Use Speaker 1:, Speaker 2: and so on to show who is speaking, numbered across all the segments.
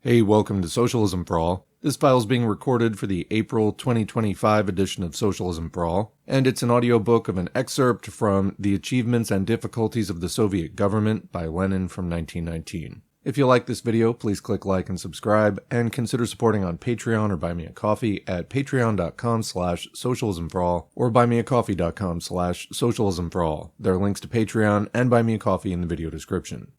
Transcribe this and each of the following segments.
Speaker 1: Hey, welcome to Socialism for All. This file is being recorded for the April 2025 edition of Socialism for All, and it's an audiobook of an excerpt from The Achievements and Difficulties of the Soviet Government by Lenin from 1919. If you like this video, please click like and subscribe, and consider supporting on Patreon or Buy Me a Coffee at patreon.com/socialismforall or buymeacoffee.com/socialismforall. There are links to Patreon and Buy Me a Coffee in the video description.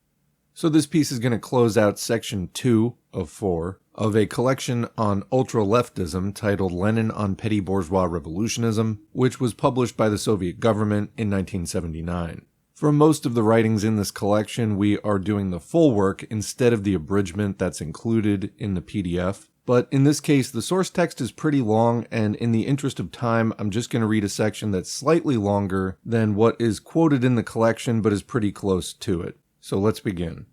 Speaker 1: So this piece is going to close out section 2 of 4 of a collection on ultra-leftism titled Lenin on Petty Bourgeois Revolutionism, which was published by the Soviet government in 1979. For most of the writings in this collection, we are doing the full work instead of the abridgment that's included in the PDF. But in this case, the source text is pretty long, and in the interest of time, I'm just going to read a section that's slightly longer than what is quoted in the collection, but is pretty close to it. So let's begin.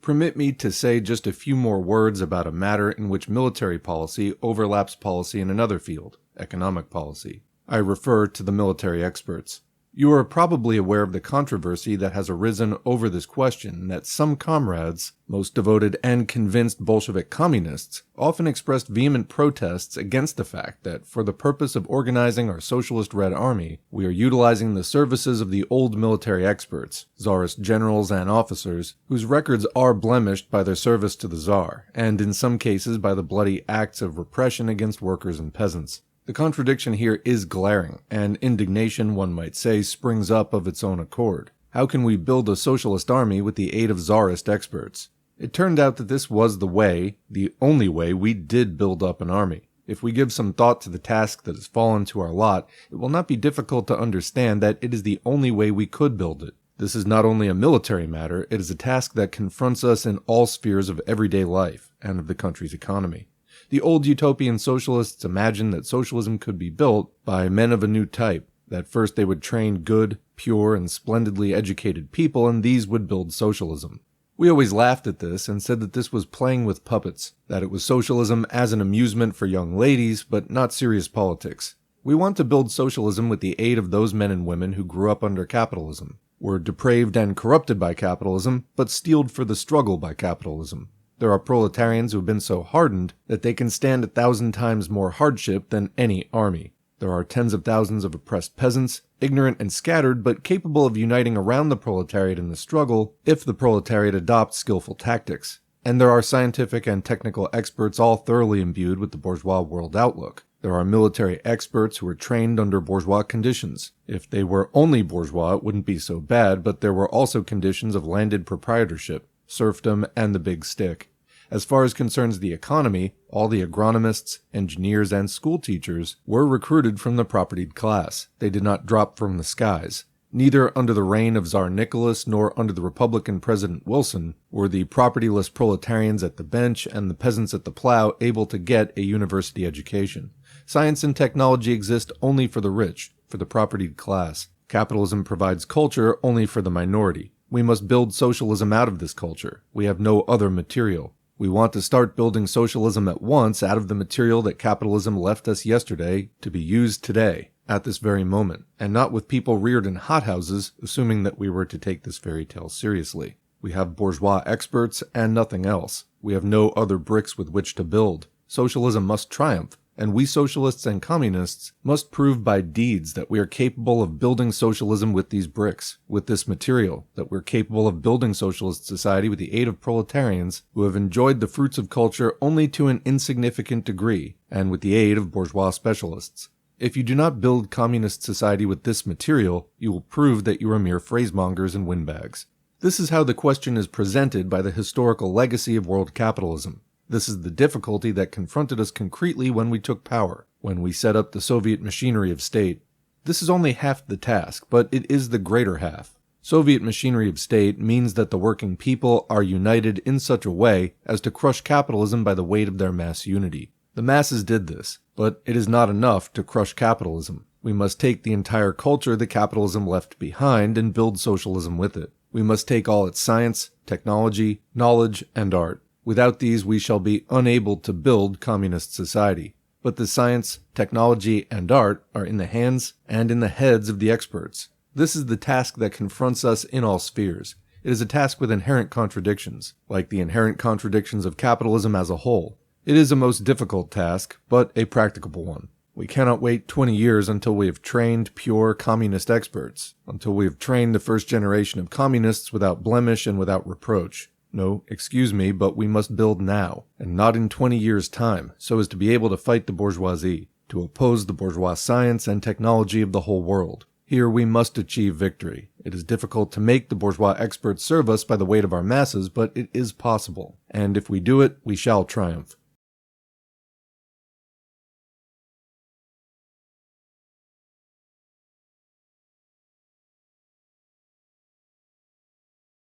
Speaker 1: Permit me to say just a few more words about a matter in which military policy overlaps policy in another field, economic policy. I refer to the military experts. You are probably aware of the controversy that has arisen over this question, that some comrades, most devoted and convinced Bolshevik communists, often expressed vehement protests against the fact that, for the purpose of organizing our socialist Red Army, we are utilizing the services of the old military experts, Tsarist generals and officers, whose records are blemished by their service to the Tsar, and in some cases by the bloody acts of repression against workers and peasants. The contradiction here is glaring, and indignation, one might say, springs up of its own accord. How can we build a socialist army with the aid of Tsarist experts? It turned out that this was the way, the only way, we did build up an army. If we give some thought to the task that has fallen to our lot, it will not be difficult to understand that it is the only way we could build it. This is not only a military matter, it is a task that confronts us in all spheres of everyday life and of the country's economy. The old utopian socialists imagined that socialism could be built by men of a new type, that first they would train good, pure, and splendidly educated people, and these would build socialism. We always laughed at this and said that this was playing with puppets, that it was socialism as an amusement for young ladies, but not serious politics. We want to build socialism with the aid of those men and women who grew up under capitalism, were depraved and corrupted by capitalism, but steeled for the struggle by capitalism. There are proletarians who have been so hardened that they can stand 1,000 times more hardship than any army. There are tens of thousands of oppressed peasants, ignorant and scattered, but capable of uniting around the proletariat in the struggle if the proletariat adopts skillful tactics. And there are scientific and technical experts all thoroughly imbued with the bourgeois world outlook. There are military experts who are trained under bourgeois conditions. If they were only bourgeois, it wouldn't be so bad, but there were also conditions of landed proprietorship, serfdom, and the big stick. As far as concerns the economy, all the agronomists, engineers, and school teachers were recruited from the propertied class. They did not drop from the skies. Neither under the reign of Tsar Nicholas nor under the Republican President Wilson were the propertyless proletarians at the bench and the peasants at the plow able to get a university education. Science and technology exist only for the rich, for the propertied class. Capitalism provides culture only for the minority. We must build socialism out of this culture. We have no other material. We want to start building socialism at once out of the material that capitalism left us yesterday to be used today, at this very moment, and not with people reared in hothouses, assuming that we were to take this fairy tale seriously. We have bourgeois experts and nothing else. We have no other bricks with which to build. Socialism must triumph. And we socialists and communists must prove by deeds that we are capable of building socialism with these bricks, with this material, that we're capable of building socialist society with the aid of proletarians who have enjoyed the fruits of culture only to an insignificant degree, and with the aid of bourgeois specialists. If you do not build communist society with this material, you will prove that you are mere phrasemongers and windbags. This is how the question is presented by the historical legacy of world capitalism. This is the difficulty that confronted us concretely when we took power, when we set up the Soviet machinery of state. This is only half the task, but it is the greater half. Soviet machinery of state means that the working people are united in such a way as to crush capitalism by the weight of their mass unity. The masses did this, but it is not enough to crush capitalism. We must take the entire culture that capitalism left behind and build socialism with it. We must take all its science, technology, knowledge, and art. Without these, we shall be unable to build communist society. But the science, technology, and art are in the hands and in the heads of the experts. This is the task that confronts us in all spheres. It is a task with inherent contradictions, like the inherent contradictions of capitalism as a whole. It is a most difficult task, but a practicable one. We cannot wait 20 years until we have trained pure communist experts, until we have trained the first generation of communists without blemish and without reproach. No, excuse me, but we must build now, and not in 20 years' time, so as to be able to fight the bourgeoisie, to oppose the bourgeois science and technology of the whole world. Here we must achieve victory. It is difficult to make the bourgeois experts serve us by the weight of our masses, but it is possible. And if we do it, we shall triumph.